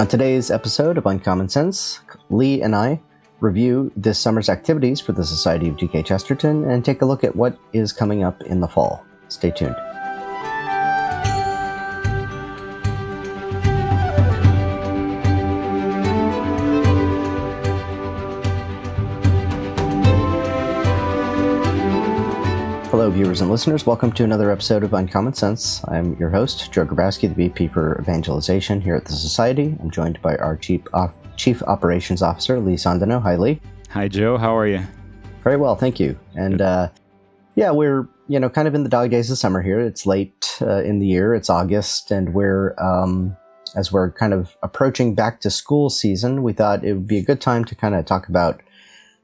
On today's episode of Uncommon Sense, Lee and I review this summer's activities for the Society of G.K. Chesterton and take a look at what is coming up in the fall. Stay tuned. Hello, viewers and listeners. Welcome to another episode of Uncommon Sense. I'm your host, Joe Grabowski, the VP for Evangelization here at the Society. I'm joined by our Chief Operations Officer, Lee Sondano. Hi, Lee. Hi, Joe. How are you? Very well, thank you. And we're kind of in the dog days of summer here. It's late in the year. It's August, and we're as we're kind of approaching back to school season, we thought it would be a good time to kind of talk about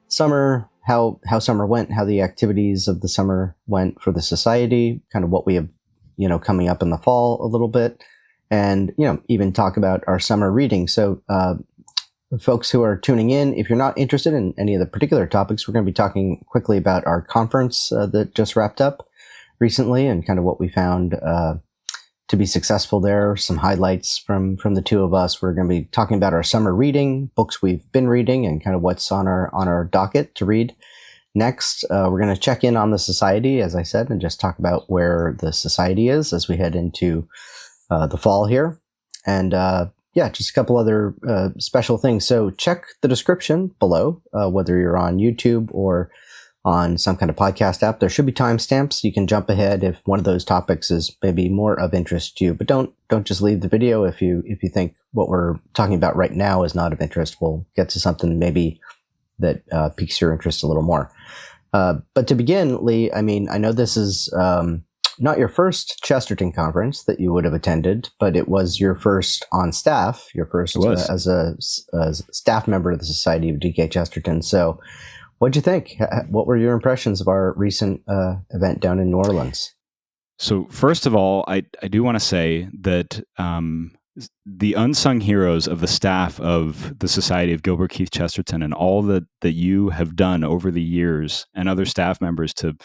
summer. How summer went, how the activities of the summer went for the society, kind of what we have, coming up in the fall a little bit, and, even talk about our summer reading. So, folks who are tuning in, if you're not interested in any of the particular topics, we're going to be talking quickly about our conference that just wrapped up recently and kind of what we found to be successful there, some highlights from the two of us. We're going to be talking about our summer reading, books we've been reading, and kind of what's on our docket to read next. We're going to check in on the society, as I said, and just talk about where the society is as we head into the fall here. And just a couple other special things. So check the description below, whether you're on YouTube or on some kind of podcast app. There should be timestamps. You can jump ahead if one of those topics is maybe more of interest to you. But don't just leave the video if you think what we're talking about right now is not of interest. We'll get to something maybe that piques your interest a little more. But to begin, Lee, I know this is not your first Chesterton conference that you would have attended, but it was your first on staff, your first as a staff member of the Society of G.K. Chesterton. So what'd you think? What were your impressions of our recent event down in New Orleans? So first of all, I do want to say that the unsung heroes of the staff of the Society of Gilbert Keith Chesterton and all that you have done over the years and other staff members to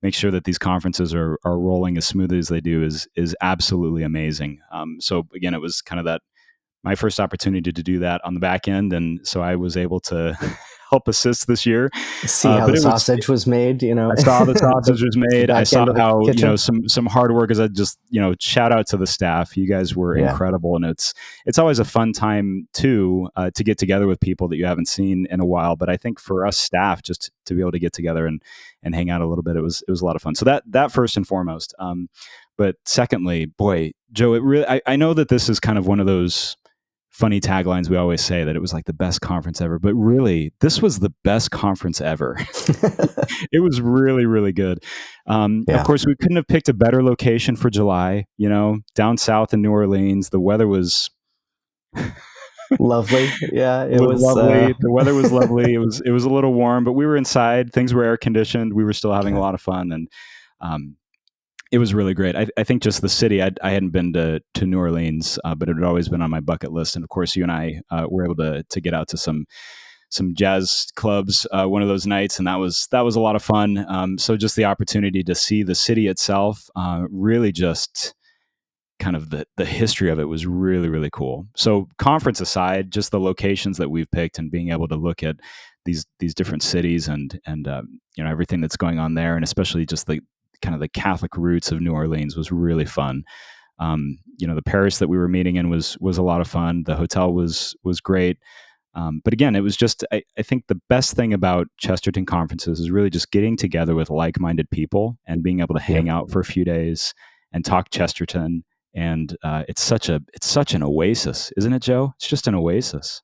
make sure that these conferences are rolling as smoothly as they do is absolutely amazing. So again, it was kind of my first opportunity to do that on the back end. And so I was able to help assist this year. See how the sausage was made, I saw the sausage was made. I saw how, some hard work is just, shout out to the staff. You guys were incredible. And it's always a fun time too, to get together with people that you haven't seen in a while. But I think for us staff, just to be able to get together and hang out a little bit, it was a lot of fun. So that first and foremost. But secondly, boy, Joe, it really, I know that this is kind of one of those funny taglines we always say, that it was like the best conference ever, but really this was the best conference ever. It was really, really good. Of course, we couldn't have picked a better location for July, down south in New Orleans. The weather was lovely. Yeah, it was lovely. The weather was lovely. It was a little warm, but we were inside. Things were air conditioned. We were still having a lot of fun. And, it was really great. I think just the city, I hadn't been to New Orleans, but it had always been on my bucket list. And of course, you and I were able to get out to some jazz clubs one of those nights, and that was a lot of fun. So just the opportunity to see the city itself, really just kind of the history of it was really, really cool. So conference aside, just the locations that we've picked and being able to look at these different cities and everything that's going on there, and especially just the kind of the Catholic roots of New Orleans was really fun. The parish that we were meeting in was a lot of fun. The hotel was great. But again, it was just, I think the best thing about Chesterton conferences is really just getting together with like-minded people and being able to hang out for a few days and talk Chesterton. And it's such an oasis, isn't it, Joe? It's just an oasis.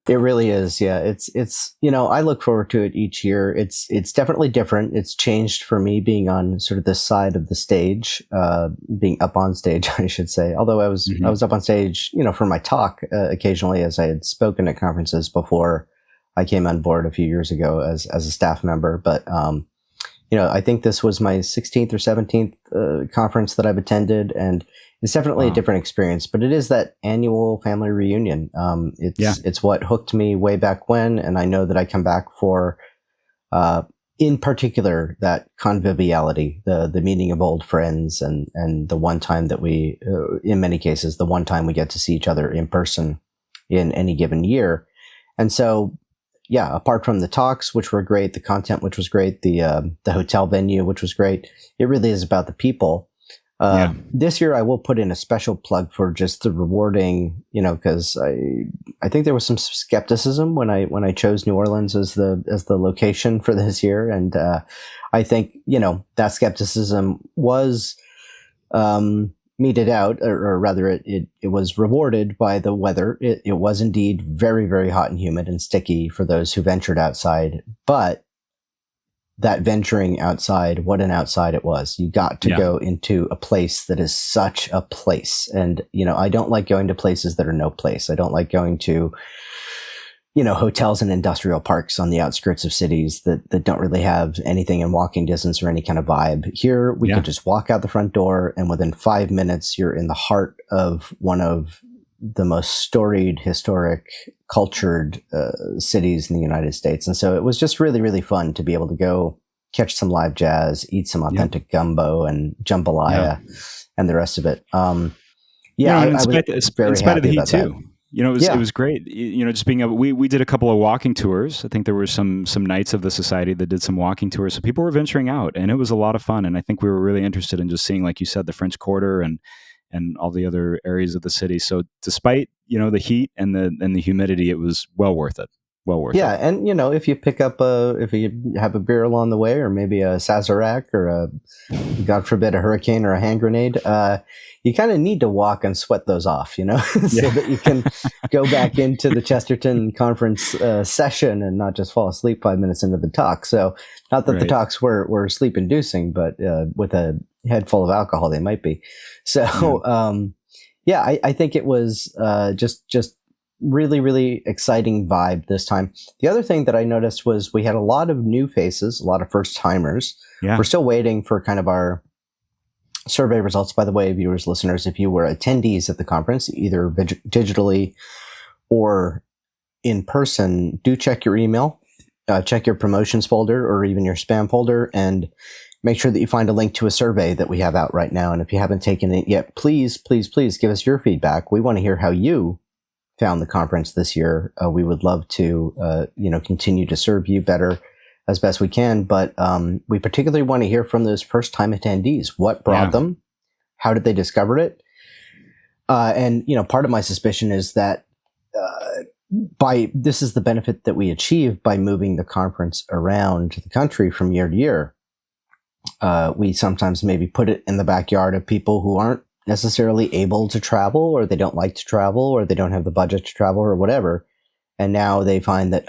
It really is. Yeah. It's, I look forward to it each year. It's definitely different. It's changed for me being on sort of this side of the stage, being up on stage, I should say. Although I was up on stage, for my talk, occasionally, as I had spoken at conferences before I came on board a few years ago as a staff member. But, I think this was my 16th or 17th conference that I've attended, and it's definitely a different experience, but it is that annual family reunion. It's what hooked me way back when, and I know that I come back for, in particular, that conviviality, the meeting of old friends, and the one time that we, in many cases, the one time we get to see each other in person. in any given year. And so, yeah, apart from the talks, which were great, the content, which was great, the hotel venue, which was great, it really is about the people. This year, I will put in a special plug for just the rewarding, because I think there was some skepticism when I chose New Orleans as the location for this year, and I think that skepticism was meted out, or rather, it was rewarded by the weather. It was indeed very, very hot and humid and sticky for those who ventured outside, but that venturing outside, what an outside it was. You got to go into a place that is such a place. And, I don't like going to places that are no place. I don't like going to, hotels and industrial parks on the outskirts of cities that don't really have anything in walking distance or any kind of vibe. Here, we could just walk out the front door, and within 5 minutes, you're in the heart of one of the most storied, historic, cultured cities in the United States. And so it was just really, really fun to be able to go catch some live jazz, eat some authentic gumbo and jambalaya and the rest of it. In spite of the heat too. It was great. Just being able, we did a couple of walking tours. I think there were some Knights of the Society that did some walking tours. So people were venturing out, and it was a lot of fun. And I think we were really interested in just seeing, like you said, the French Quarter and all the other areas of the city. So despite, the heat and the humidity, it was well worth it. Yeah. And, if you pick up if you have a beer along the way, or maybe a Sazerac, or God forbid, a hurricane or a hand grenade, you kind of need to walk and sweat those off, so that you can go back into the Chesterton conference session and not just fall asleep 5 minutes into the talk. So not that the talks were sleep inducing, but with a head full of alcohol, they might be. So, I think it was just really, really exciting vibe this time. The other thing that I noticed was we had a lot of new faces, a lot of first timers. We're still waiting for kind of our survey results, by the way, viewers, listeners. If you were attendees at the conference, either digitally or in person, do check your email, check your promotions folder or even your spam folder, and make sure that you find a link to a survey that we have out right now. And if you haven't taken it yet, please, please, please give us your feedback. We want to hear how you found the conference this year. We would love to, continue to serve you better as best we can. But we particularly want to hear from those first-time attendees. What brought them? How did they discover it? And part of my suspicion is that this is the benefit that we achieve by moving the conference around the country from year to year. We sometimes maybe put it in the backyard of people who aren't necessarily able to travel, or they don't like to travel, or they don't have the budget to travel, or whatever. And now they find that,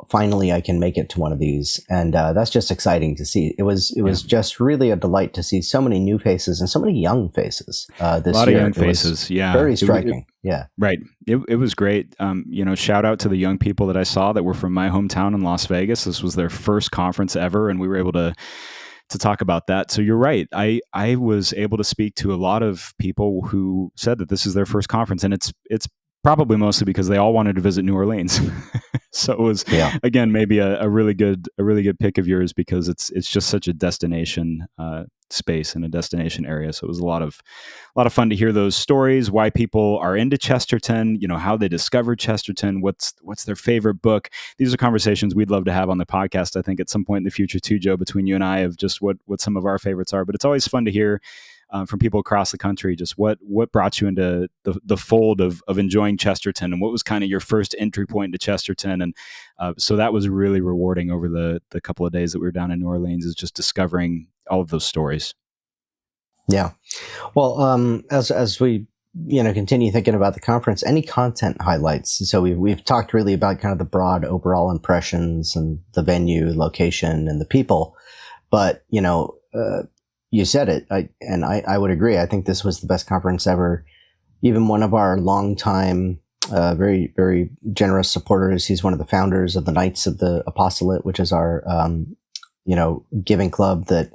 finally I can make it to one of these. And that's just exciting to see. It was just really a delight to see so many new faces and so many young faces this year. A lot of young faces, very striking. Right. It was great. Shout out to the young people that I saw that were from my hometown in Las Vegas. This was their first conference ever, and we were able to talk about that. So you're right. I was able to speak to a lot of people who said that this is their first conference, and it's probably mostly because they all wanted to visit New Orleans. So it was again maybe a really good pick of yours, because it's just such a destination space and a destination area. So it was a lot of fun to hear those stories, why people are into Chesterton, how they discovered Chesterton, what's their favorite book. These are conversations we'd love to have on the podcast, I think, at some point in the future too, Joe, between you and I, of just what some of our favorites are. But it's always fun to hear from people across the country just what brought you into the fold of enjoying Chesterton, and what was kind of your first entry point to Chesterton. And so that was really rewarding over the couple of days that we were down in New Orleans, is just discovering all of those stories. Yeah. Well, as we continue thinking about the conference, any content highlights? So we've talked really about kind of the broad overall impressions and the venue, location, and the people. But you said it, I would agree. I think this was the best conference ever. Even one of our longtime, very, very generous supporters, he's one of the founders of the Knights of the Apostolate, which is our, giving club that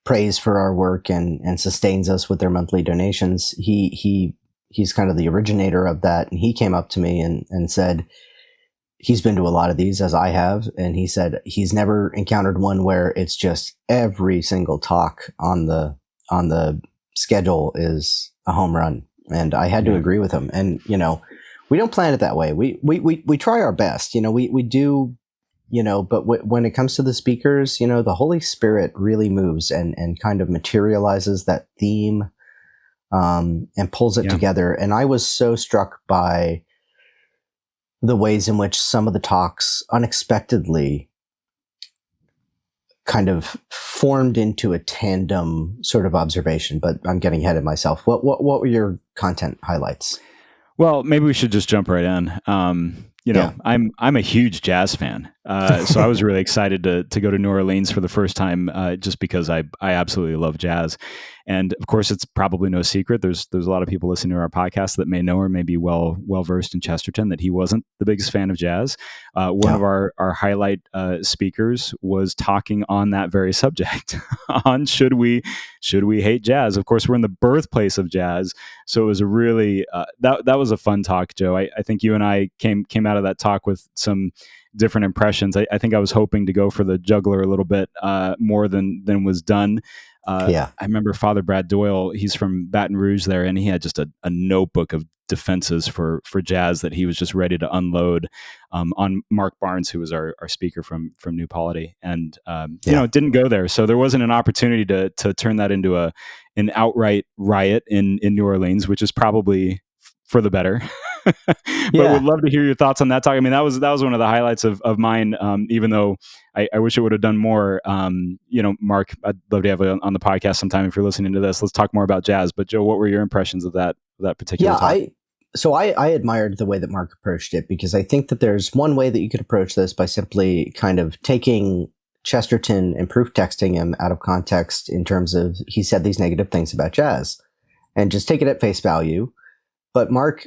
prays for our work and sustains us with their monthly donations. He's kind of the originator of that. And he came up to me and said, he's been to a lot of these, as I have, and he said he's never encountered one where it's just every single talk on the schedule is a home run. And I had to agree with him. And, we don't plan it that way. We try our best, we do, but when it comes to the speakers, the Holy Spirit really moves and kind of materializes that theme, and pulls it together. And I was so struck by the ways in which some of the talks unexpectedly kind of formed into a tandem sort of observation, but I'm getting ahead of myself. What were your content highlights? Well, maybe we should just jump right in. I'm a huge jazz fan, so I was really excited to go to New Orleans for the first time, just because I absolutely love jazz. And of course, it's probably no secret. There's a lot of people listening to our podcast that may know or may be well versed in Chesterton, that he wasn't the biggest fan of jazz. One of our highlight speakers was talking on that very subject, on should we hate jazz? Of course, we're in the birthplace of jazz, so it was a really that was a fun talk, Joe. I think you and I came out of that talk with some different impressions. I think I was hoping to go for the juggler a little bit more than was done. I remember Father Brad Doyle, he's from Baton Rouge there, and he had just a notebook of defenses for jazz that he was just ready to unload on Marc Barnes, who was our speaker from New Polity. And, it didn't go there. So there wasn't an opportunity to turn that into an outright riot in New Orleans, which is probably for the better. But would love to hear your thoughts on that talk. I mean, that was one of the highlights of mine, even though I wish it would have done more. Marc, I'd love to have you on the podcast sometime if you're listening to this. Let's talk more about jazz. But Joe, what were your impressions of that particular talk? I admired the way that Marc approached it, because I think that there's one way that you could approach this by simply kind of taking Chesterton and proof texting him out of context in terms of he said these negative things about jazz, and just take it at face value. But Marc,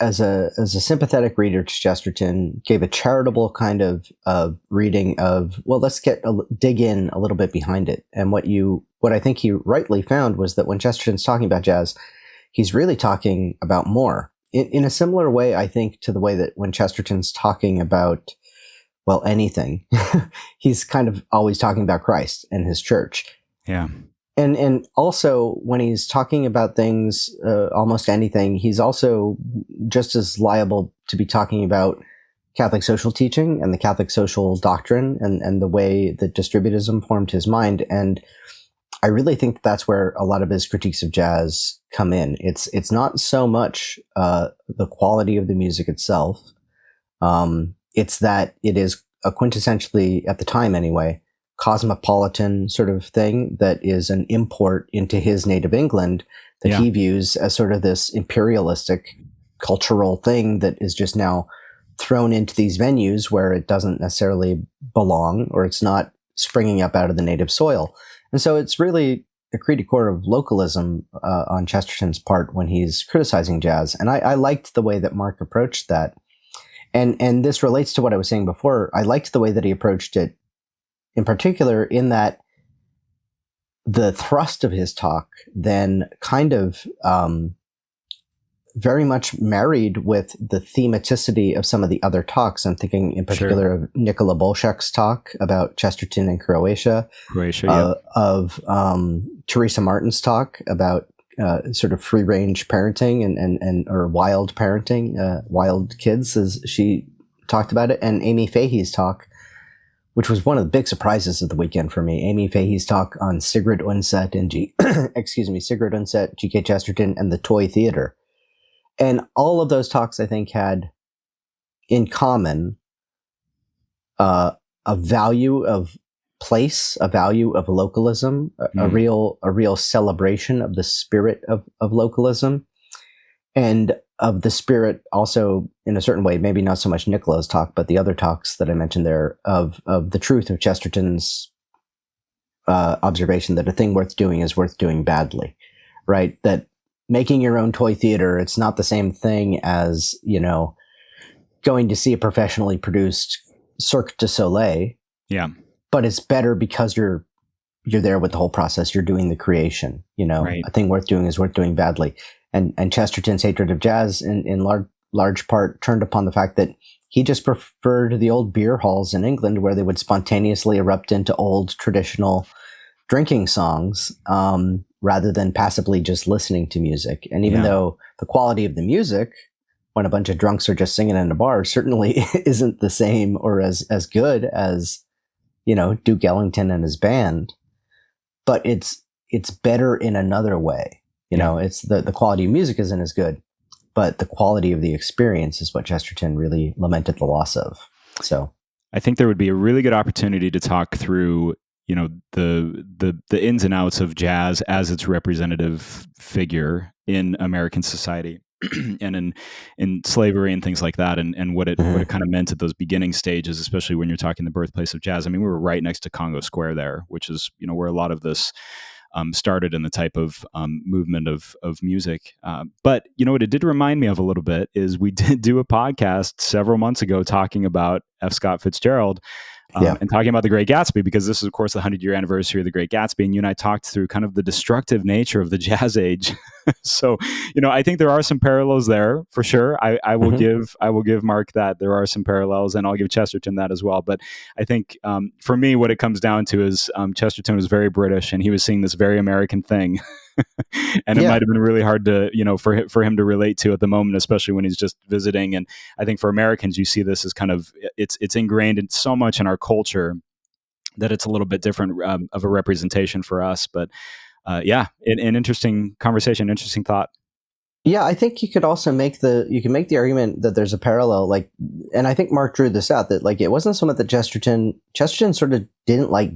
as a sympathetic reader to Chesterton, gave a charitable kind of reading of, well, let's dig in a little bit behind it. And what I think he rightly found was that when Chesterton's talking about jazz, he's really talking about more. In a similar way, I think, to the way that when Chesterton's talking about, well, anything, he's kind of always talking about Christ and his church. Yeah. And also when he's talking about things, almost anything, he's also just as liable to be talking about Catholic social teaching and the Catholic social doctrine and the way that distributism formed his mind. And I really think that's where a lot of his critiques of jazz come in. It's not so much the quality of the music itself. It's that it is a quintessentially, at the time anyway, cosmopolitan sort of thing that is an import into his native England that he views as sort of this imperialistic cultural thing that is just now thrown into these venues where it doesn't necessarily belong, or it's not springing up out of the native soil. And so it's really a cri core of localism on Chesterton's part when he's criticizing jazz. And I liked the way that Marc approached that. And this relates to what I was saying before. I liked the way that he approached it, in particular, in that the thrust of his talk then kind of very much married with the thematicity of some of the other talks. I'm thinking in particular of Nikola Bolshak's talk about Chesterton and Croatia, of Teresa Martin's talk about sort of free range parenting and or wild parenting, wild kids, as she talked about it, and Amy Fahey's talk, which was one of the big surprises of the weekend for me. Amy Fahey's talk on Sigrid Undset and Sigrid Undset, G.K. Chesterton, and the toy theater. And all of those talks, I think, had in common a value of place, a value of localism, a real celebration of the spirit of localism, and of the spirit also, in a certain way, maybe not so much Nicola's talk, but the other talks that I mentioned there, of the truth of Chesterton's observation that a thing worth doing is worth doing badly, right? That making your own toy theater, it's not the same thing as, going to see a professionally produced Cirque du Soleil. Yeah. But it's better because you're there with the whole process. You're doing the creation, right. A thing worth doing is worth doing badly. And Chesterton's hatred of jazz in large part turned upon the fact that he just preferred the old beer halls in England where they would spontaneously erupt into old traditional drinking songs, rather than passively just listening to music. And even though the quality of the music when a bunch of drunks are just singing in a bar certainly isn't the same or as good as, Duke Ellington and his band, but it's better in another way. It's the quality of music isn't as good, but the quality of the experience is what Chesterton really lamented the loss of. So I think there would be a really good opportunity to talk through, the ins and outs of jazz as its representative figure in American society and in slavery and things like that, and what it kind of meant at those beginning stages, especially when you're talking the birthplace of jazz. I mean, we were right next to Congo Square there, which is where a lot of this started in the type of movement of music. But what it did remind me of a little bit is we did do a podcast several months ago talking about F. Scott Fitzgerald and talking about The Great Gatsby, because this is, of course, the 100-year anniversary of The Great Gatsby. And you and I talked through kind of the destructive nature of the jazz age. So, I think there are some parallels there for sure. I will give Marc that there are some parallels, and I'll give Chesterton that as well. But I think for me, what it comes down to is Chesterton was very British, and he was seeing this very American thing. And it might have been really hard to, for him to relate to at the moment, especially when he's just visiting. And I think for Americans, you see this as kind of, it's ingrained in so much in our culture that it's a little bit different of a representation for us. But an interesting conversation, interesting thought. Yeah, I think you could also make the argument that there's a parallel, and I think Marc drew this out, that it wasn't so much that Chesterton sort of didn't like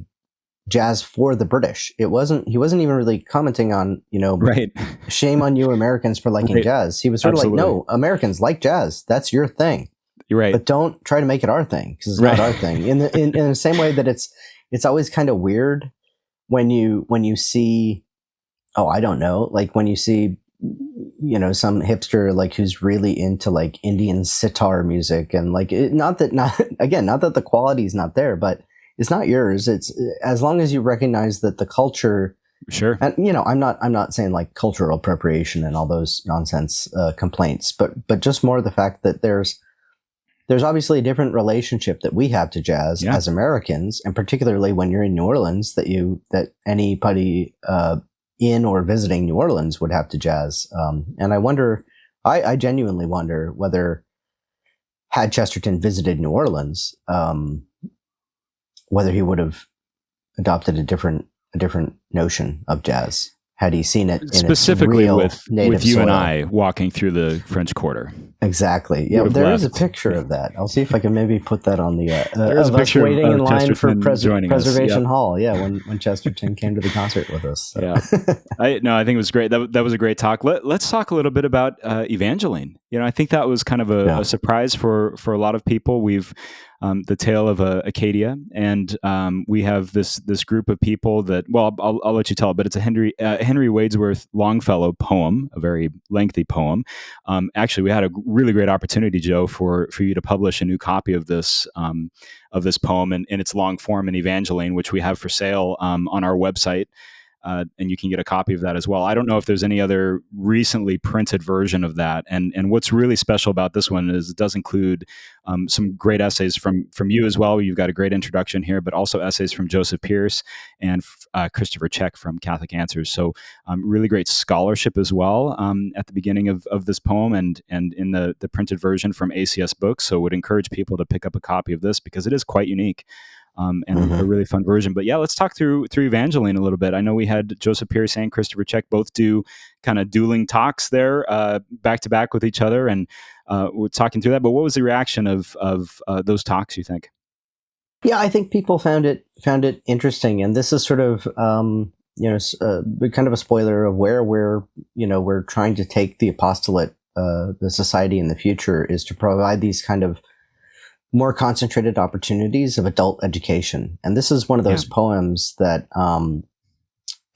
jazz for the British. He wasn't even really commenting on, right. Shame on you Americans for liking jazz. He was sort of like, no, Americans like jazz. That's your thing. You're right. But don't try to make it our thing, because it's not our thing. In the same way that it's always kind of weird when you see, I don't know, when you see, some hipster who's really into Indian sitar music, and not that the quality is not there, but it's not yours. It's as long as you recognize that the culture. Sure. And I'm not saying cultural appropriation and all those nonsense complaints, but just more the fact that there's obviously a different relationship that we have to jazz as Americans, and particularly when you're in New Orleans, that anybody in or visiting New Orleans would have to jazz. And I genuinely wonder whether, had Chesterton visited New Orleans, whether he would have adopted a different notion of jazz had he seen it in specifically its real with you soil. and I walking through the French Quarter. Exactly. Yeah, there is a picture of that. I'll see if I can maybe put that on the there's of a us picture waiting in line for joining us. Preservation Yep. Hall. Yeah, when Chesterton came to the concert with us. So. Yeah, I think it was great. That was a great talk. Let's talk a little bit about Evangeline. I think that was kind of a surprise for a lot of people. We've the tale of Acadia, and we have this group of people that, well, I'll let you tell it, but it's a Henry Wadsworth Longfellow poem, a very lengthy poem. Actually, we had a really great opportunity, Joe, for you to publish a new copy of this poem in its long form in Evangeline, which we have for sale on our website. And you can get a copy of that as well. I don't know if there's any other recently printed version of that. And what's really special about this one is it does include some great essays from you as well. You've got a great introduction here, but also essays from Joseph Pierce and Christopher Check from Catholic Answers. So really great scholarship as well at the beginning of this poem and in the printed version from ACS Books. So would encourage people to pick up a copy of this because it is quite unique. And a really fun version. But yeah, let's talk through Evangeline a little bit. I know we had Joseph Pierce and Christopher Check both do kind of dueling talks there back to back with each other, and we're talking through that. But what was the reaction of those talks, you think? Yeah, I think people found it interesting, and this is sort of kind of a spoiler of where we're trying to take the apostolate, the society in the future, is to provide these kind of more concentrated opportunities of adult education. And this is one of those poems that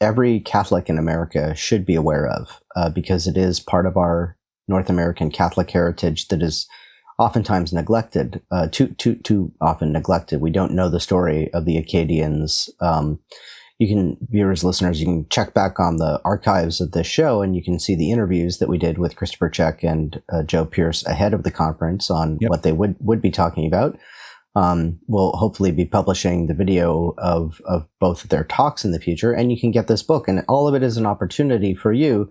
every Catholic in America should be aware of, because it is part of our North American Catholic heritage that is oftentimes neglected, too often neglected. We don't know the story of the Acadians. Viewers, listeners, you can check back on the archives of this show and you can see the interviews that we did with Christopher Check and Joe Pierce ahead of the conference on what they would be talking about. We'll hopefully be publishing the video of both of their talks in the future, and you can get this book. And all of it is an opportunity for you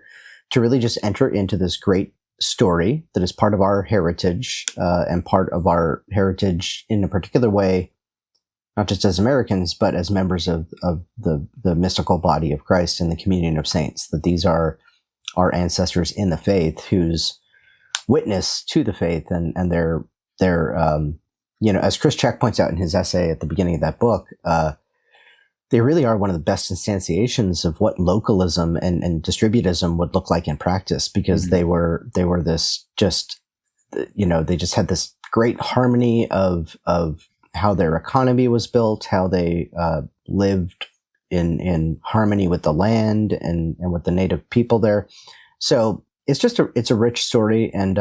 to really just enter into this great story that is part of our heritage, and part of our heritage in a particular way, not just as Americans, but as members of the mystical body of Christ and the communion of saints, that these are our ancestors in the faith whose witness to the faith and their as Chris Check points out in his essay at the beginning of that book, they really are one of the best instantiations of what localism and distributism would look like in practice, because they were this just, they just had this great harmony of how their economy was built, how they lived in harmony with the land and with the native people there. So it's a rich story. And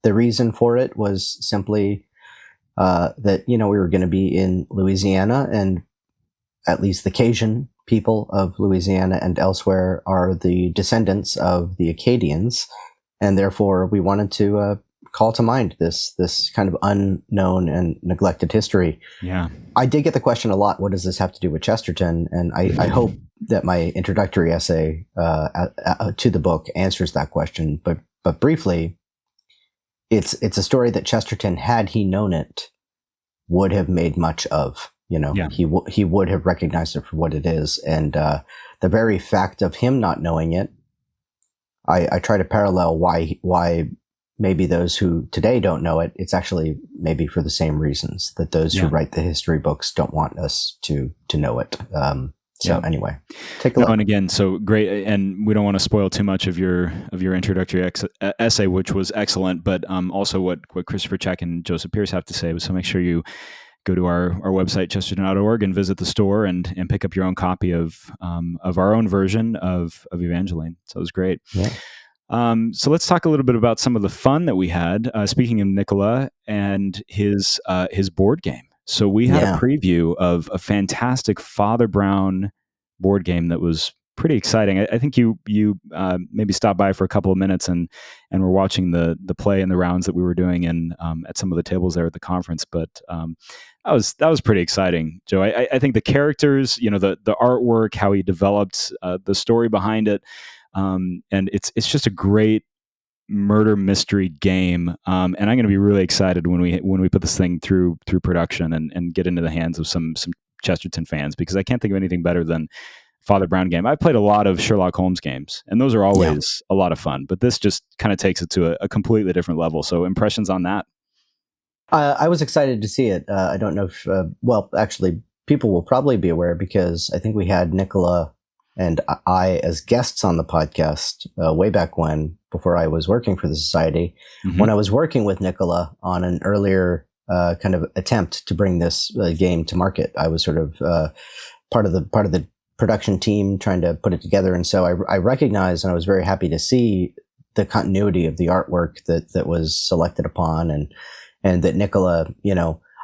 the reason for it was simply that, we were going to be in Louisiana, and at least the Cajun people of Louisiana and elsewhere are the descendants of the Acadians. And therefore we wanted to call to mind this kind of unknown and neglected history. Yeah. I did get the question a lot, what does this have to do with Chesterton? And I hope that my introductory essay to the book answers that question. But briefly, it's a story that Chesterton, had he known it, would have made much of. He would have recognized it for what it is. And the very fact of him not knowing it, I try to parallel why maybe those who today don't know it, it's actually maybe for the same reasons that those who write the history books don't want us to know it. Anyway, take a look. And again, so great, and we don't want to spoil too much of your introductory essay, which was excellent, but also what Christopher Check and Joseph Pierce have to say. So make sure you go to our website, chesterton.org, and visit the store and pick up your own copy of our own version of Evangeline. So it was great. Yeah. So let's talk a little bit about some of the fun that we had. Speaking of Nicola and his board game. So we had a preview of a fantastic Father Brown board game that was pretty exciting. I think you maybe stopped by for a couple of minutes and were watching the play and the rounds that we were doing at some of the tables there at the conference. But that was pretty exciting, Joe. I think the characters, the artwork, how he developed the story behind it, and it's just a great murder mystery game. And I'm going to be really excited when we put this thing through production and get into the hands of some Chesterton fans, because I can't think of anything better than Father Brown game. I've played a lot of Sherlock Holmes games, and those are always a lot of fun, but this just kind of takes it to a completely different level. So impressions on that? I was excited to see it. I don't know if, actually people will probably be aware, because I think we had Nicola and I as guests on the podcast way back when, before I was working for the Society. Mm-hmm. When I was working with Nicola on an earlier kind of attempt to bring this game to market, I was sort of part of the production team trying to put it together. And so I recognized, and I was very happy to see the continuity of the artwork that was selected upon, and that Nicola,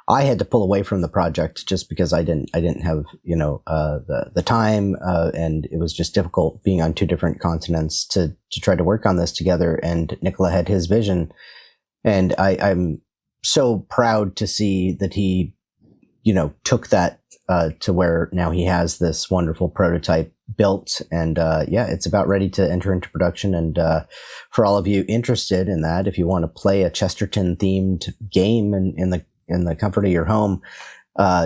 I had to pull away from the project just because I didn't have, the time, and it was just difficult being on two different continents to try to work on this together. And Nicola had his vision, and I'm so proud to see that he, took that to where now he has this wonderful prototype built, and it's about ready to enter into production. And for all of you interested in that, if you want to play a Chesterton themed game in the comfort of your home,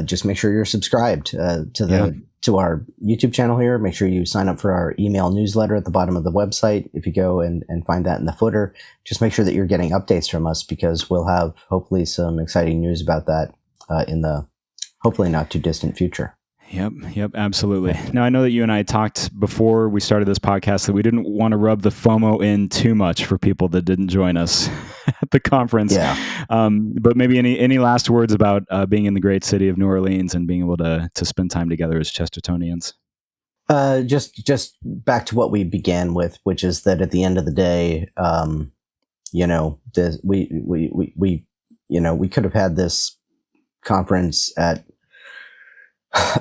just make sure you're subscribed to our YouTube channel here. Make sure you sign up for our email newsletter at the bottom of the website. If you go and find that in the footer, just make sure that you're getting updates from us, because we'll have hopefully some exciting news about that in the hopefully not too distant future. Yep, absolutely. Now, I know that you and I talked before we started this podcast that we didn't want to rub the FOMO in too much for people that didn't join us at the conference. Yeah. But maybe any last words about being in the great city of New Orleans and being able to spend time together as Chestertonians? Just back to what we began with, which is that at the end of the day, we could have had this conference at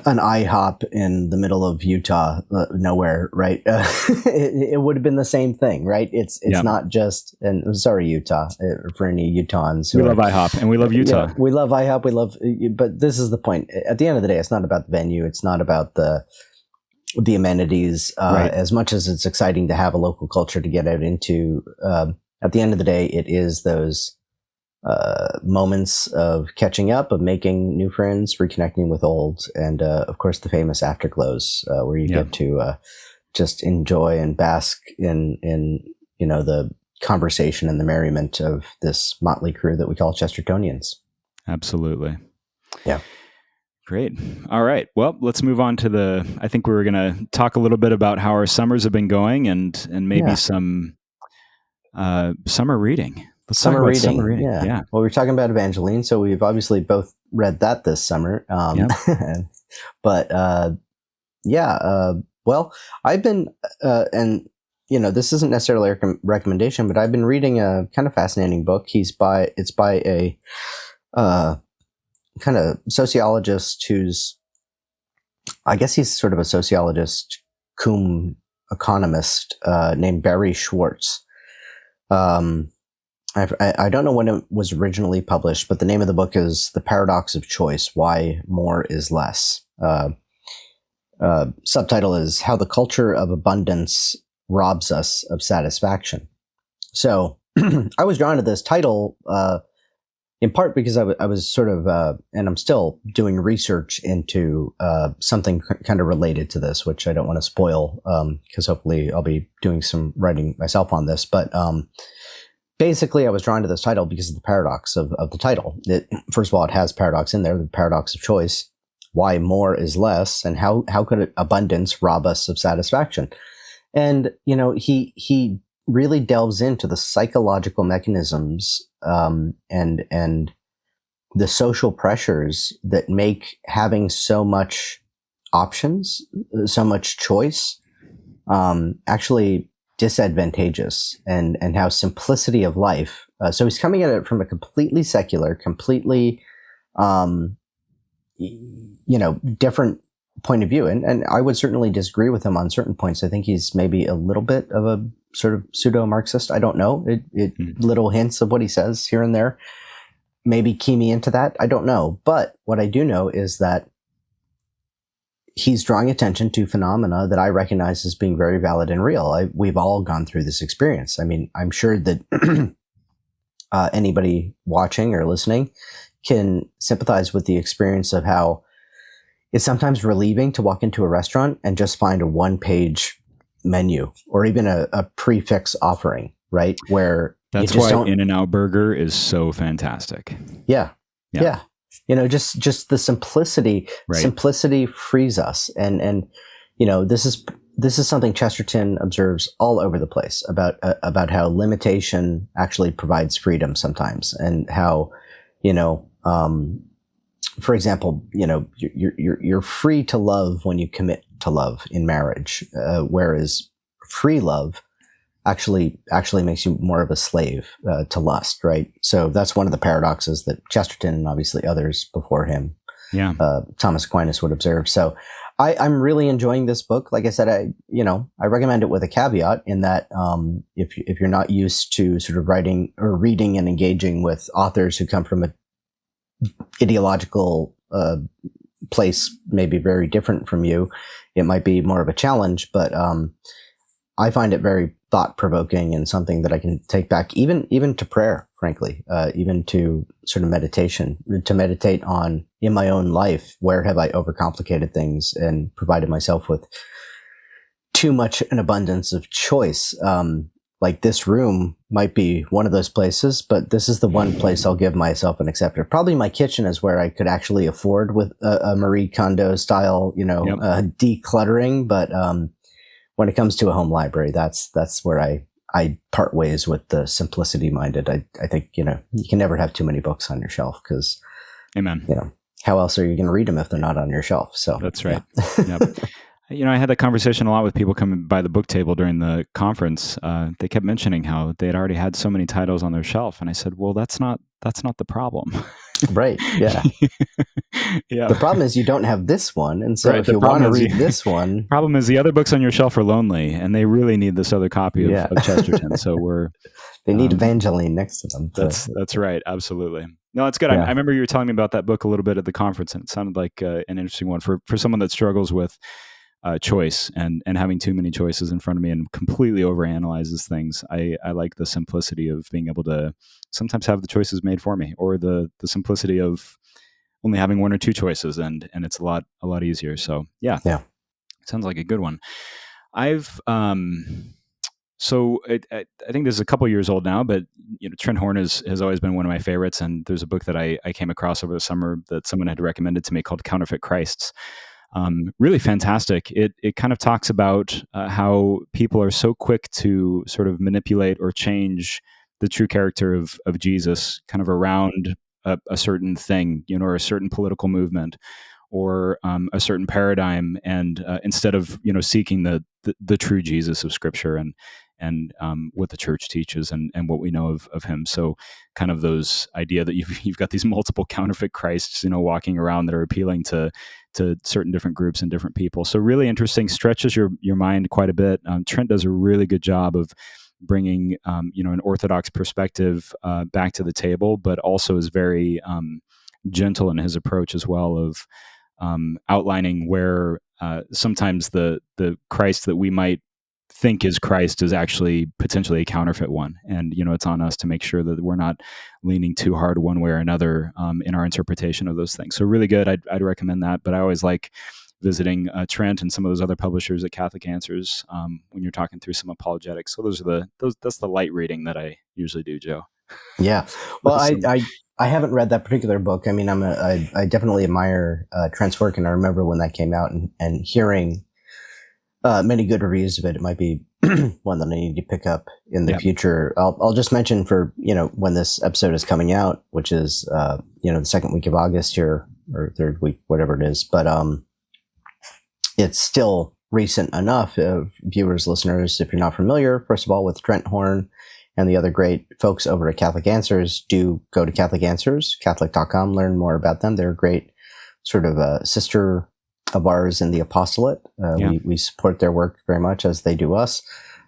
an IHOP in the middle of Utah, nowhere, right? It would have been the same thing, right? It's not just, and I'm sorry, Utah, for any Utahns. We love IHOP and we love Utah. We love IHOP. But this is the point. At the end of the day, it's not about the venue. It's not about the amenities, right. As much as it's exciting to have a local culture to get out into. at the end of the day, it is those moments of catching up, of making new friends, reconnecting with old, and of course the famous afterglows, where you get to just enjoy and bask in the conversation and the merriment of this motley crew that we call Chestertonians. Absolutely. Yeah. Great. All right. Well, let's move on to I think we were going to talk a little bit about how our summers have been going and maybe some summer reading. Let's talk about summer reading. Yeah. Well, we're talking about Evangeline, so we've obviously both read that this summer. But well, I've been, and this isn't necessarily a recommendation, but I've been reading a kind of fascinating book. It's by a kind of sociologist who's, I guess he's sort of a sociologist cum economist, named Barry Schwartz. I don't know when it was originally published, but the name of the book is The Paradox of Choice: Why More is Less. Subtitle is How the Culture of Abundance Robs Us of Satisfaction. So I was drawn to this title in part because I was sort of, and I'm still doing research into something kind of related to this, which I don't want to spoil, because hopefully I'll be doing some writing myself on this. But basically, I was drawn to this title because of the paradox of the title. First of all, it has paradox in there, the paradox of choice. Why more is less, and how could abundance rob us of satisfaction? And he really delves into the psychological mechanisms and the social pressures that make having so much options, so much choice, actually disadvantageous, and how simplicity of life. So he's coming at it from a completely secular, completely different point of view. And I would certainly disagree with him on certain points. I think he's maybe a little bit of a sort of pseudo-Marxist. I don't know. Little hints of what he says here and there maybe key me into that. I don't know. But what I do know is that he's drawing attention to phenomena that I recognize as being very valid and real. We've all gone through this experience. I mean, I'm sure that anybody watching or listening can sympathize with the experience of how it's sometimes relieving to walk into a restaurant and just find a one-page menu or even a prefix offering, right? Where that's why In-N-Out Burger is so fantastic. Yeah. Just the simplicity. Right. Simplicity frees us, and this is something Chesterton observes all over the place about how limitation actually provides freedom sometimes, and how for example, you're free to love when you commit to love in marriage, whereas free love actually makes you more of a slave to lust, right? So that's one of the paradoxes that Chesterton and obviously others before him, Thomas Aquinas, would observe. So I'm really enjoying this book. Like I said, I recommend it with a caveat in that if you're not used to sort of writing or reading and engaging with authors who come from a ideological place maybe very different from you, it might be more of a challenge, but I find it very thought-provoking and something that I can take back even to prayer, frankly, even to sort of meditation, to meditate on in my own life, where have I overcomplicated things and provided myself with too much an abundance of choice. Like this room might be one of those places, but this is the one place I'll give myself an exception. Probably my kitchen is where I could actually afford with a Marie Kondo style, decluttering. But when it comes to a home library, that's where I part ways with the simplicity minded. I think, you can never have too many books on your shelf because, amen. How else are you going to read them if they're not on your shelf? So that's right. Yeah. Yep. I had that conversation a lot with people coming by the book table during the conference. They kept mentioning how they had already had so many titles on their shelf, and I said, "Well, that's not the problem." Right. Yeah. Yeah. The problem is you don't have this one, and so if you want to read this one, problem is the other books on your shelf are lonely, and they really need this other copy of Chesterton. So they need Evangeline next to them. That's right. Absolutely. No, it's good. Yeah. I remember you were telling me about that book a little bit at the conference, and it sounded like an interesting one for someone that struggles with choice and having too many choices in front of me and completely overanalyzes things. I like the simplicity of being able to sometimes have the choices made for me, or the simplicity of only having one or two choices, and it's a lot easier. So yeah, sounds like a good one. I've so I think this is a couple years old now, but Trent Horn has always been one of my favorites. And there's a book that I came across over the summer that someone had recommended to me called Counterfeit Christs. Really fantastic. It kind of talks about how people are so quick to sort of manipulate or change the true character of Jesus kind of around a certain thing, or a certain political movement, or a certain paradigm, and instead of seeking the true Jesus of Scripture and what the church teaches and what we know of him. So kind of those idea that you've got these multiple counterfeit Christs, walking around that are appealing to certain different groups and different people. So really interesting, stretches your mind quite a bit. Trent does a really good job of bringing an orthodox perspective back to the table, but also is very gentle in his approach as well of outlining where sometimes the Christ that we might think is Christ is actually potentially a counterfeit one. And, it's on us to make sure that we're not leaning too hard one way or another in our interpretation of those things. So really good. I'd recommend that. But I always like visiting Trent and some of those other publishers at Catholic Answers when you're talking through some apologetics. So that's the light reading that I usually do, Joe. Yeah. Well, I haven't read that particular book. I mean, I definitely admire Trent's work, and I remember when that came out and hearing many good reviews of it. It might be one that I need to pick up in the future. I'll just mention for when this episode is coming out, which is the second week of August here, or third week, whatever it is. But it's still recent enough. Viewers, listeners, if you're not familiar, first of all, with Trent Horn and the other great folks over at Catholic Answers, do go to Catholic Answers, Catholic.com, learn more about them. They're a great sort of a sister of ours in the Apostolate. We support their work very much, as they do us.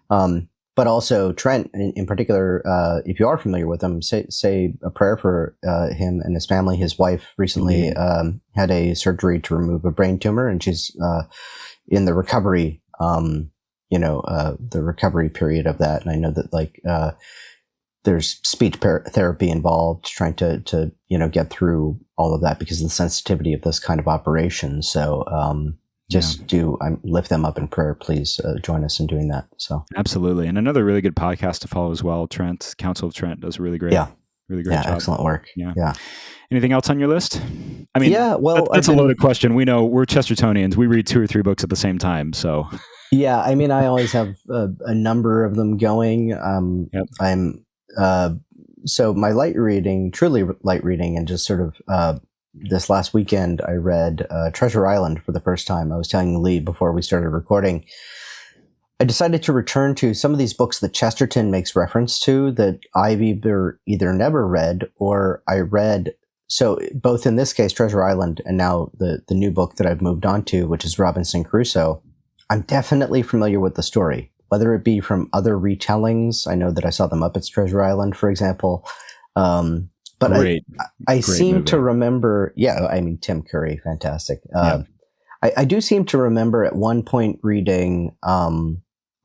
But also Trent in particular, if you are familiar with him, say a prayer for him and his family. His wife recently had a surgery to remove a brain tumor, and she's in the recovery the recovery period of that. And I know that there's speech therapy involved, trying to get through all of that because of the sensitivity of this kind of operation. So lift them up in prayer. Please join us in doing that. So absolutely. And another really good podcast to follow as well. Council of Trent does a really great job. Excellent work. Yeah. Anything else on your list? I mean, that's a loaded question. We know we're Chestertonians. We read 2 or 3 books at the same time. So yeah, I mean, I always have a number of them going. So my truly light reading, and just sort of this last weekend, I read Treasure Island for the first time. I was telling Lee before we started recording, I decided to return to some of these books that Chesterton makes reference to that I've either never read or I read. So both in this case, Treasure Island, and now the new book that I've moved on to, which is Robinson Crusoe, I'm definitely familiar with the story, whether it be from other retellings. I know that I saw The Muppets Treasure Island, for example. But I seem to remember, I mean, Tim Curry, fantastic. I do seem to remember at one point reading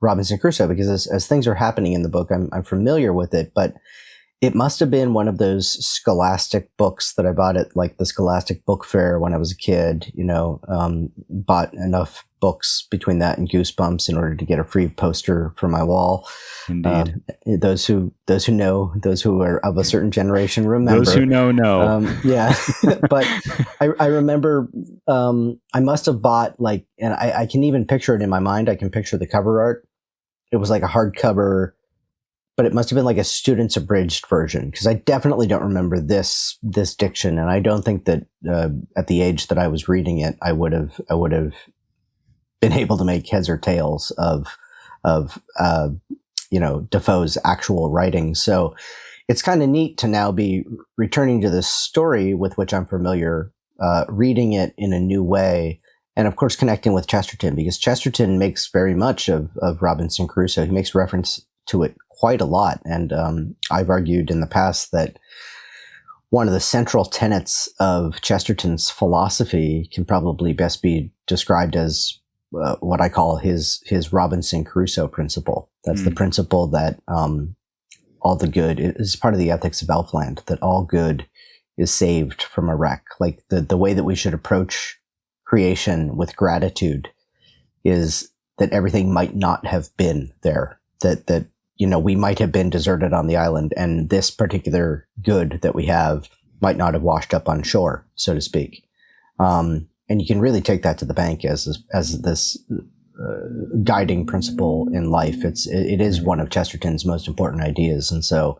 Robinson Crusoe, because as things are happening in the book, I'm familiar with it, but it must have been one of those Scholastic books that I bought at like the Scholastic Book Fair when I was a kid, bought enough books between that and Goosebumps in order to get a free poster for my wall. Indeed. Those who know, those who are of a certain generation remember. Those who know. But I remember I must have bought and I can even picture it in my mind. I can picture the cover art. It was like a hardcover, but it must have been like a student's abridged version, because I definitely don't remember this diction, and I don't think that at the age that I was reading it, I would have been able to make heads or tails of Defoe's actual writing. So it's kind of neat to now be returning to this story with which I'm familiar, reading it in a new way, and of course connecting with Chesterton, because Chesterton makes very much of Robinson Crusoe. He makes reference to it quite a lot. And I've argued in the past that one of the central tenets of Chesterton's philosophy can probably best be described as what I call his Robinson Crusoe principle. That's the principle that all the good is part of the ethics of Elfland, that all good is saved from a wreck. Like the way that we should approach creation with gratitude is that everything might not have been there, that we might have been deserted on the island, and this particular good that we have might not have washed up on shore, so to speak. And you can really take that to the bank as this guiding principle in life. It is one of Chesterton's most important ideas. And so,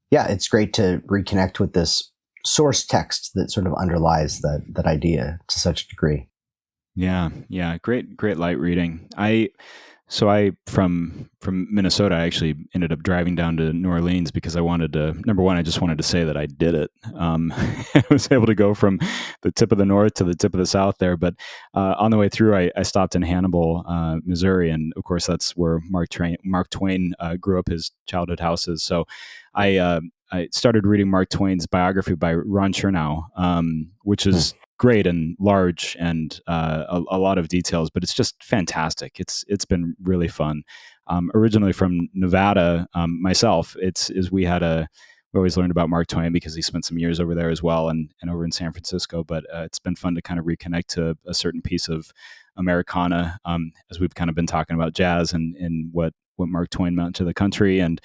yeah, it's great to reconnect with this source text that sort of underlies that idea to such a degree. Yeah. Great light reading. I from Minnesota, I actually ended up driving down to New Orleans because I wanted to, number one, I just wanted to say that I did it. I was able to go from the tip of the north to the tip of the south there. But on the way through, I stopped in Hannibal, Missouri. And of course, that's where Mark Twain grew up, his childhood houses. So I started reading Mark Twain's biography by Ron Chernow, which is great and large and a lot of details, but it's just fantastic. It's been really fun. Originally from Nevada, myself, we always learned about Mark Twain because he spent some years over there as well and over in San Francisco. But it's been fun to kind of reconnect to a certain piece of Americana, as we've kind of been talking about jazz and what Mark Twain meant to the country and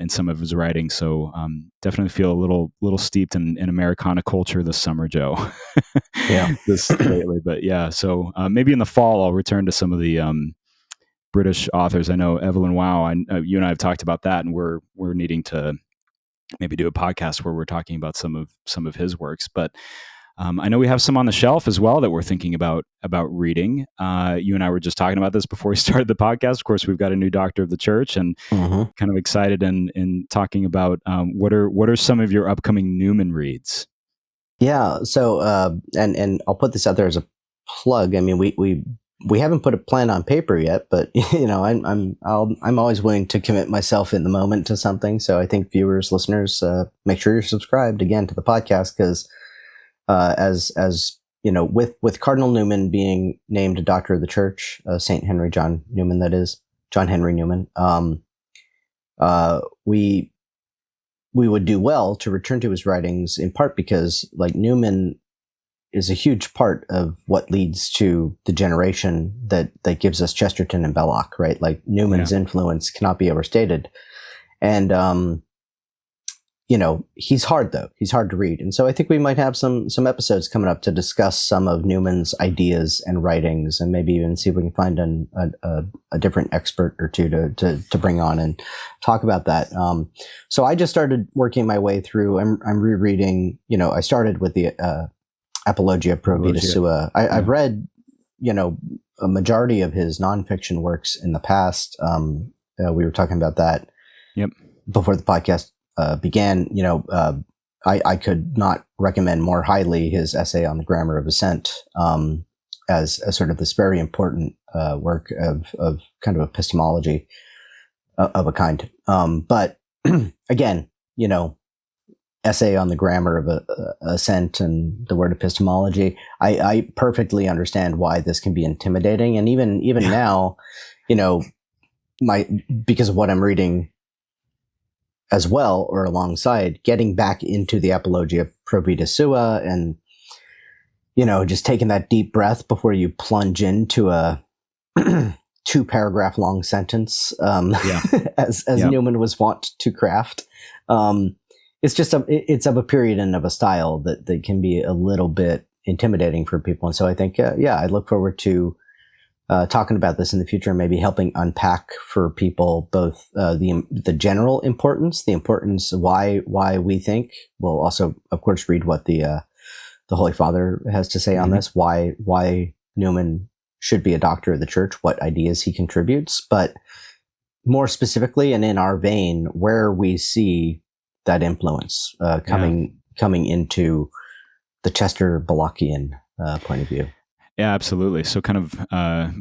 some of his writing. So definitely feel a little steeped in Americana culture this summer, Joe. Yeah. This lately, but yeah. So maybe in the fall I'll return to some of the British authors. I know Evelyn Wow. You and I have talked about that, and we're needing to maybe do a podcast where we're talking about some of his works. But I know we have some on the shelf as well that we're thinking about reading. You and I were just talking about this before we started the podcast. Of course, we've got a new doctor of the church, and kind of excited in talking about what are some of your upcoming Newman reads. Yeah. So and I'll put this out there as a plug. I mean, we haven't put a plan on paper yet, but I'm always willing to commit myself in the moment to something. So I think viewers, listeners, make sure you're subscribed again to the podcast, because as you know, with Cardinal Newman being named a doctor of the church, Saint Henry John Newman, that is John Henry Newman, we would do well to return to his writings, in part because like Newman is a huge part of what leads to the generation that gives us Chesterton and Belloc, right? Like Newman's influence cannot be overstated. And, he's hard though. He's hard to read. And so I think we might have some episodes coming up to discuss some of Newman's ideas and writings, and maybe even see if we can find a different expert or two to bring on and talk about that. So I just started working my way through. I'm rereading, I started with the, Apologia Pro Vita Sua. I've read, a majority of his nonfiction works in the past. We were talking about that before the podcast began. I could not recommend more highly his essay on the grammar of assent as sort of this very important work of kind of epistemology of a kind. But again, essay on the grammar of assent and the word epistemology, I perfectly understand why this can be intimidating. And even now, because of what I'm reading as well, or alongside, getting back into the Apologia Pro Vita Sua and, just taking that deep breath before you plunge into a 2-paragraph long sentence, as Newman was wont to craft. It's just it's of a period and of a style that can be a little bit intimidating for people. And so I think, I look forward to talking about this in the future, and maybe helping unpack for people both the general importance, the importance why we think. We'll also, of course, read what the Holy Father has to say on this, why Newman should be a doctor of the church, what ideas he contributes, but more specifically, and in our vein, where we see that influence coming into the Chester Bellocian point of view. Yeah, absolutely. So kind of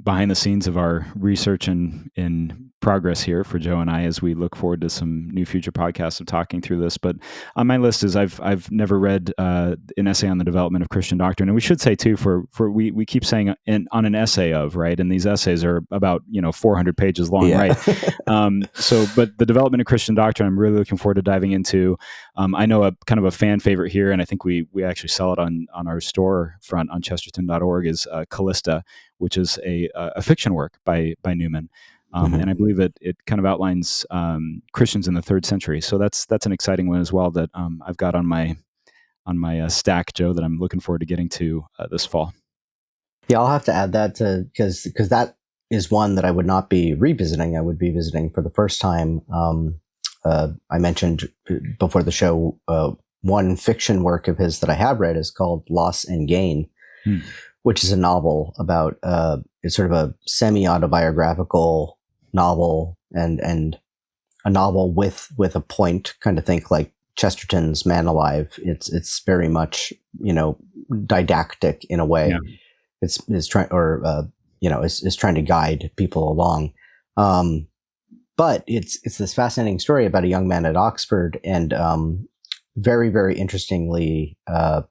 behind the scenes of our research and in progress here for Joe and I as we look forward to some new future podcasts of talking through this. But on my list is I've never read an essay on the development of Christian doctrine. And we should say too, for we keep saying on an essay of, right? And these essays are about 400 pages long, Yeah. right? But the development of Christian doctrine, I'm really looking forward to diving into. I know a kind of a fan favorite here, and I think we actually sell it on our store front on Chesterton.org is Callista, which is a fiction work by Newman. And I believe it kind of outlines Christians in the 3rd century. So that's an exciting one as well that I've got on my stack, Joe, that I'm looking forward to getting to this fall. Yeah, I'll have to add that because that is one that I would not be revisiting. I would be visiting for the first time. I mentioned before the show one fiction work of his that I have read is called Loss and Gain, which is a novel about it's sort of a semi-autobiographical novel and a novel with a point. Kind of think like Chesterton's Man Alive. It's very much didactic in a way. Yeah. It's trying is trying to guide people along. But it's this fascinating story about a young man at Oxford, and very, very interestingly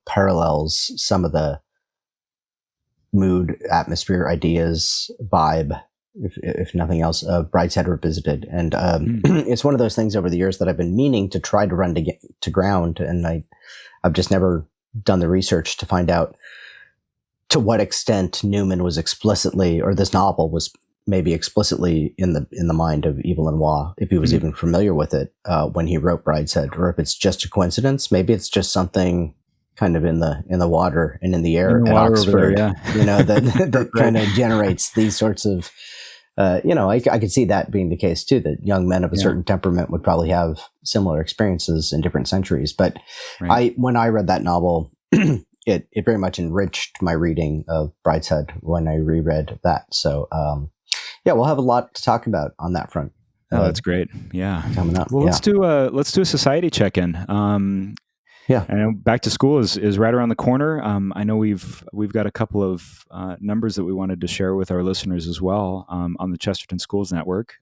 parallels some of the mood, atmosphere, ideas, vibe, if nothing else, of Brideshead Revisited. And it's one of those things over the years that I've been meaning to try to run to ground, and I've just never done the research to find out to what extent Newman was explicitly, or this novel was maybe explicitly in the mind of Evelyn Waugh, if he was even familiar with it when he wrote Brideshead, or if it's just a coincidence. Maybe it's just something kind of in the water and in the air at Oxford, there, yeah. that kind of generates these sorts of, I could see that being the case too, that young men of a certain temperament would probably have similar experiences in different centuries. But when I read that novel, it very much enriched my reading of Brideshead when I reread that. So, we'll have a lot to talk about on that front. Oh, that's great. Yeah. Coming up. Well, let's do a society check-in. I know back to school is right around the corner. I know we've got a couple of numbers that we wanted to share with our listeners as well on the Chesterton Schools Network.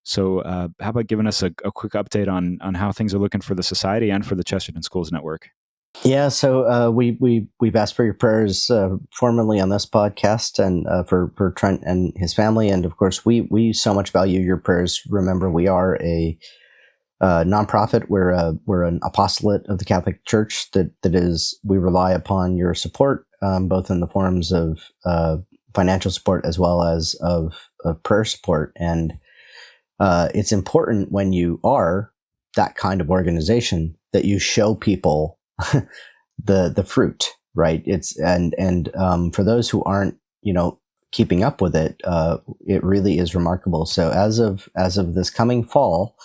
So how about giving us a quick update on how things are looking for the society and for the Chesterton Schools Network? Yeah, so we've asked for your prayers formally on this podcast, and for Trent and his family, and of course we so much value your prayers. Remember, we are a nonprofit. We're an apostolate of the Catholic Church. That is, we rely upon your support, both in the forms of financial support as well as of prayer support. And it's important when you are that kind of organization that you show people the fruit, right? It's and for those who aren't keeping up with it, it really is remarkable. So as of this coming fall,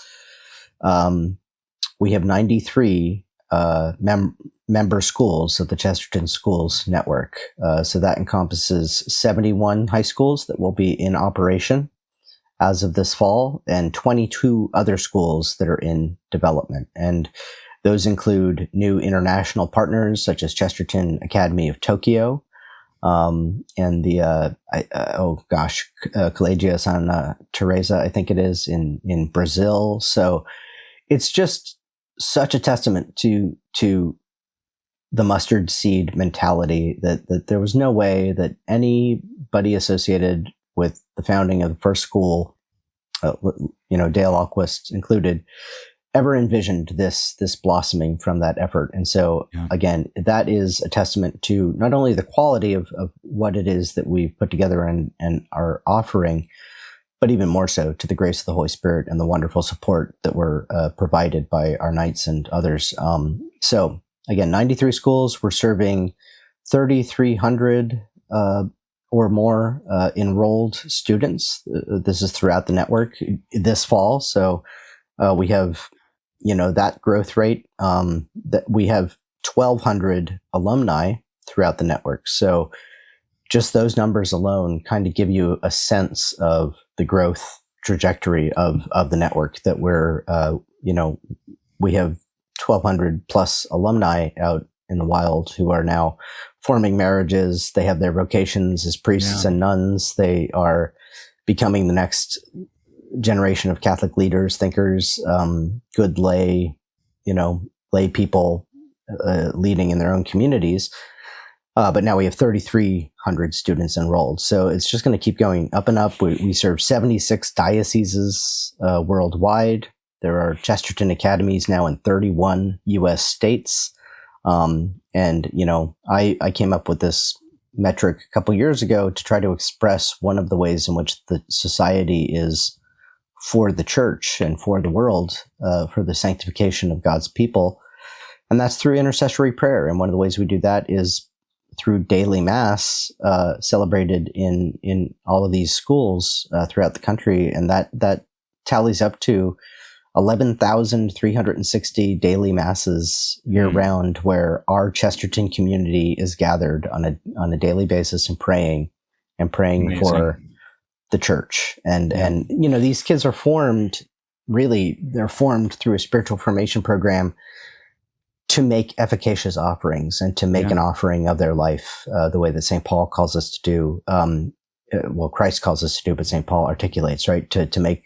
we have 93 member schools of the Chesterton Schools Network. So that encompasses 71 high schools that will be in operation as of this fall, and 22 other schools that are in development. And those include new international partners such as Chesterton Academy of Tokyo, and the Collegio San Teresa, I think it is, in Brazil. So it's just such a testament to the mustard seed mentality that there was no way that anybody associated with the founding of the first school, Dale Alquist included, ever envisioned this blossoming from that effort. And so, again, that is a testament to not only the quality of what it is that we've put together and are offering, but even more so to the grace of the Holy Spirit and the wonderful support that were provided by our knights and others. So, again, 93 schools. We're serving 3,300 or more enrolled students. This is throughout the network this fall. So we have that growth rate, that we have 1,200 alumni throughout the network. So just those numbers alone kind of give you a sense of the growth trajectory of the network, that we're, we have 1,200 plus alumni out in the wild who are now forming marriages. They have their vocations as priests and nuns. They are becoming the next generation of Catholic leaders, thinkers, good lay people leading in their own communities. But now we have 3,300 students enrolled. So it's just going to keep going up and up. We serve 76 dioceses worldwide. There are Chesterton academies now in 31 U.S. states. And I came up with this metric a couple years ago to try to express one of the ways in which the society is for the church and for the world, for the sanctification of God's people. And that's through intercessory prayer. And one of the ways we do that is through daily mass, celebrated in all of these schools throughout the country. And that tallies up to 11,360 daily masses year round, where our Chesterton community is gathered on a daily basis and praying Amazing. For the church. And these kids are formed, they're formed through a spiritual formation program to make efficacious offerings and to make an offering of their life, the way that St. Paul calls us to do. Christ calls us to do, but St. Paul articulates, right, to make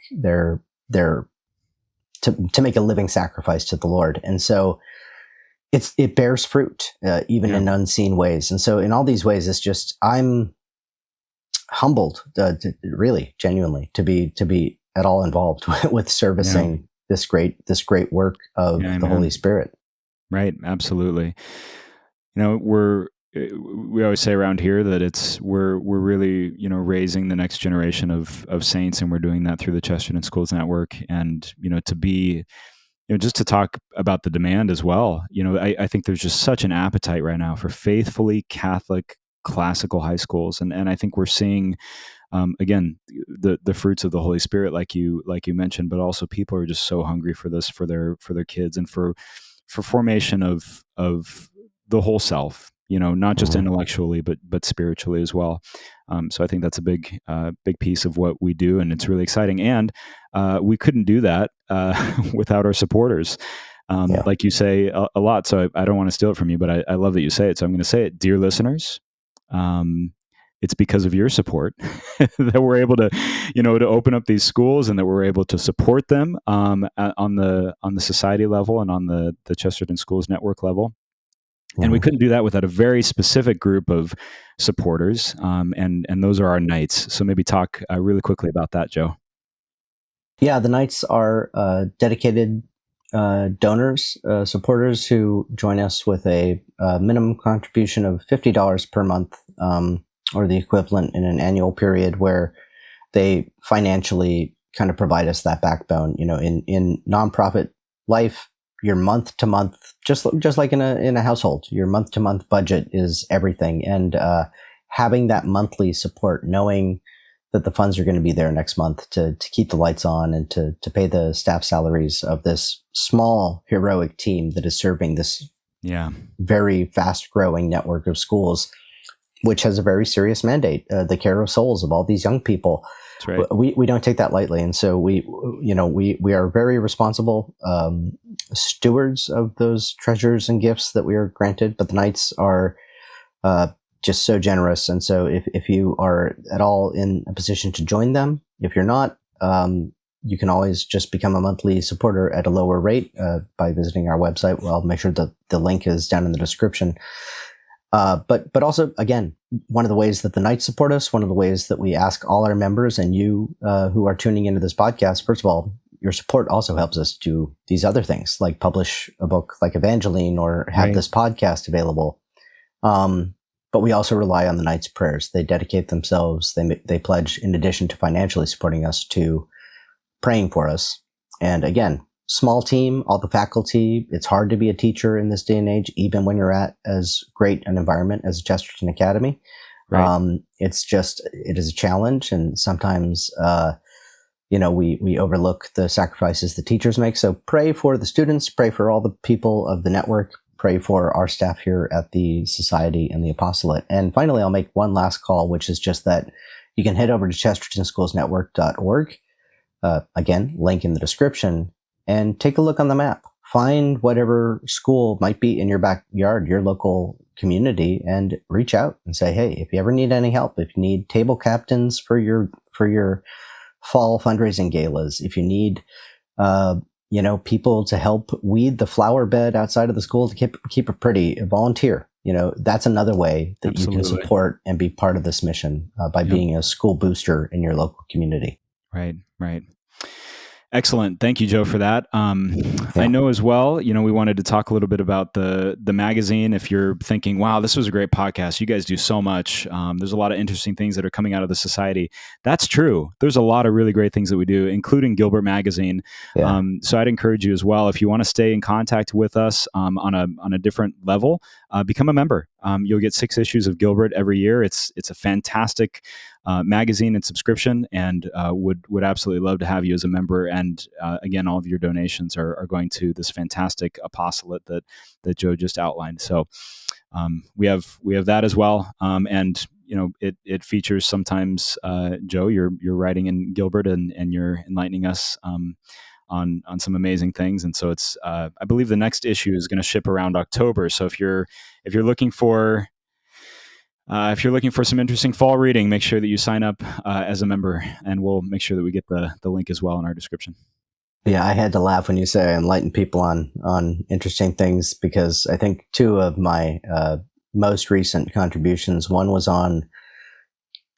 to make a living sacrifice to the Lord. And so it bears fruit, even in unseen ways. And so in all these ways, it's just, I'm humbled, really, genuinely, to be at all involved with servicing this great work of the Holy Spirit. Right. Absolutely. We always say around here that we're really, raising the next generation of saints, and we're doing that through the Chesterton Schools Network. And, to be, just to talk about the demand as well, I think there's just such an appetite right now for faithfully Catholic classical high schools. And I think we're seeing, again, the fruits of the Holy Spirit, like you mentioned, but also people are just so hungry for this, for their kids, and for formation of the whole self, not just intellectually, but spiritually as well. So I think that's a big piece of what we do, and it's really exciting. And we couldn't do that without our supporters. Like you say a lot, so I don't want to steal it from you, but I love that you say it. So I'm going to say it, dear listeners. It's because of your support that we're able to, to open up these schools, and that we're able to support them on the society level and on the Chesterton Schools Network level. And we couldn't do that without a very specific group of supporters, and those are our Knights. So maybe talk really quickly about that, Joe. Yeah, the Knights are dedicated donors, supporters who join us with a minimum contribution of $50 per month, or the equivalent in an annual period, where they financially kind of provide us that backbone. In nonprofit life, your month to month, just like in a household, your month to month budget is everything. And having that monthly support, knowing that the funds are going to be there next month to keep the lights on and to pay the staff salaries of this small heroic team that is serving this very fast growing network of schools, which has a very serious mandate, the care of souls of all these young people. That's right. We don't take that lightly. And so we are very responsible stewards of those treasures and gifts that we are granted, but the Knights are just so generous. And so if you are at all in a position to join them, if you're not, you can always just become a monthly supporter at a lower rate by visiting our website. Well, I'll make sure that the link is down in the description. But also, again, one of the ways that the Knights support us, one of the ways that we ask all our members and you who are tuning into this podcast, first of all, your support also helps us do these other things, like publish a book like Evangeline or have this podcast available. But we also rely on the Knights' prayers. They dedicate themselves. They pledge, in addition to financially supporting us, to praying for us. And again, small team, all the faculty. It's hard to be a teacher in this day and age, even when you're at as great an environment as Chesterton Academy. Right. It is a challenge. And sometimes, we overlook the sacrifices the teachers make. So pray for the students, pray for all the people of the network, pray for our staff here at the Society and the Apostolate. And finally, I'll make one last call, which is just that you can head over to chestertonschoolsnetwork.org. Again, link in the description, and take a look on the map. find whatever school might be in your backyard, your local community, and reach out and say, hey, if you ever need any help, if you need table captains for your fall fundraising galas, if you need people to help weed the flower bed outside of the school to keep it pretty, volunteer. That's another way that Absolutely. You can support and be part of this mission by being a school booster in your local community. Right. Excellent. Thank you, Joe, for that. I know as well, we wanted to talk a little bit about the magazine. If you're thinking, wow, this was a great podcast, you guys do so much. There's a lot of interesting things that are coming out of the society. That's true. There's a lot of really great things that we do, including Gilbert Magazine. Yeah. So I'd encourage you as well, if you want to stay in contact with us on a different level, become a member. You'll get 6 issues of Gilbert every year. It's a fantastic magazine and subscription, and would absolutely love to have you as a member. And again, all of your donations are going to this fantastic apostolate that Joe just outlined. So we have that as well. And it features sometimes, Joe, you're writing in Gilbert and you're enlightening us on some amazing things. And so it's I believe the next issue is going to ship around October. So if you're looking for some interesting fall reading, make sure that you sign up as a member, and we'll make sure that we get the link as well in our description. Yeah, I had to laugh when you say I enlighten people on interesting things, because I think 2 of my most recent contributions, one was on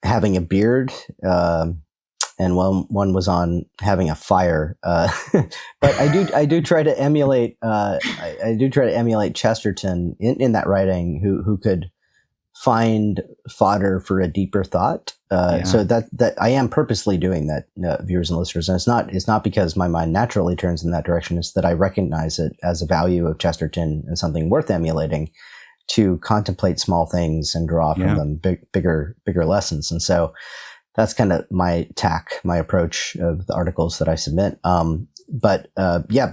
having a beard, and one was on having a fire. But I do try to emulate Chesterton in that writing, who could find fodder for a deeper thought. So that I am purposely doing that, viewers and listeners. And it's not because my mind naturally turns in that direction. It's that I recognize it as a value of Chesterton and something worth emulating, to contemplate small things and draw from them bigger lessons. And so that's kind of my tack, my approach of the articles that I submit. But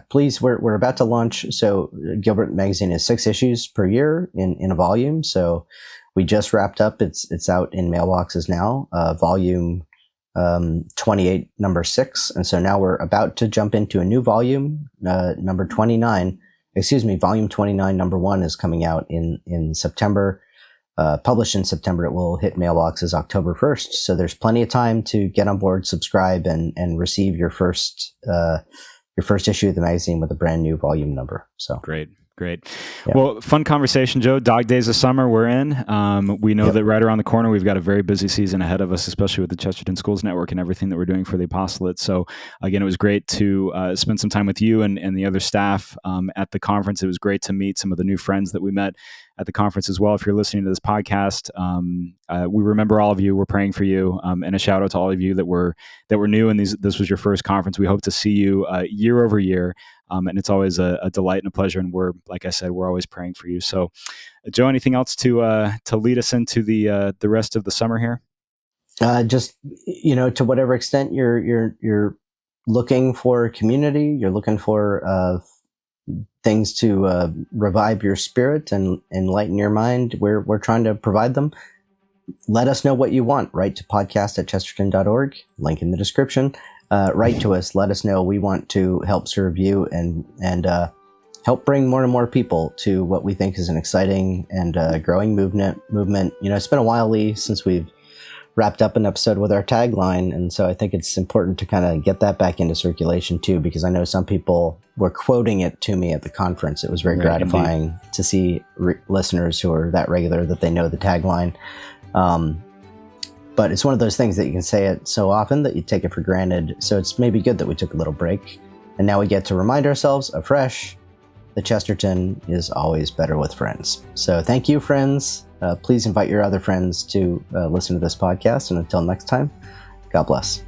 please, we're about to launch. So Gilbert Magazine is 6 issues per year in a volume. So we just wrapped up. It's out in mailboxes now, volume 28, number 6. And so now we're about to jump into a new volume, number 29. Volume 29, number 1 is coming out in September. Published in September. It will hit mailboxes October 1st. So there's plenty of time to get on board, subscribe, and receive your first issue of the magazine with a brand new volume number. So great. Yeah. Well, fun conversation, Joe. Dog days of summer we're in. We know that right around the corner, we've got a very busy season ahead of us, especially with the Chesterton Schools Network and everything that we're doing for the Apostolate. So again, it was great to spend some time with you and the other staff at the conference. It was great to meet some of the new friends that we met at the conference as well. If you're listening to this podcast, we remember all of you. We're praying for you, and a shout out to all of you that were new and this was your first conference. We hope to see you year over year. And it's always a delight and a pleasure. And like I said, we're always praying for you. So, Joe, anything else to lead us into the rest of the summer here? Just, to whatever extent you're looking for community, you're looking for things to revive your spirit and enlighten your mind. We're trying to provide them. Let us know what you want. Write to podcast@chesterton.org. Link in the description. Write to us. Let us know. We want to help serve you and help bring more and more people to what we think is an exciting and growing movement. It's been a while, Lee, since we've wrapped up an episode with our tagline, and so I think it's important to kind of get that back into circulation too, because I know some people were quoting it to me at the conference. It was very gratifying to see listeners who are that regular that they know the tagline. But it's one of those things that you can say it so often that you take it for granted. So it's maybe good that we took a little break. And now we get to remind ourselves afresh that Chesterton is always better with friends. So thank you, friends. Please invite your other friends to listen to this podcast. And until next time, God bless.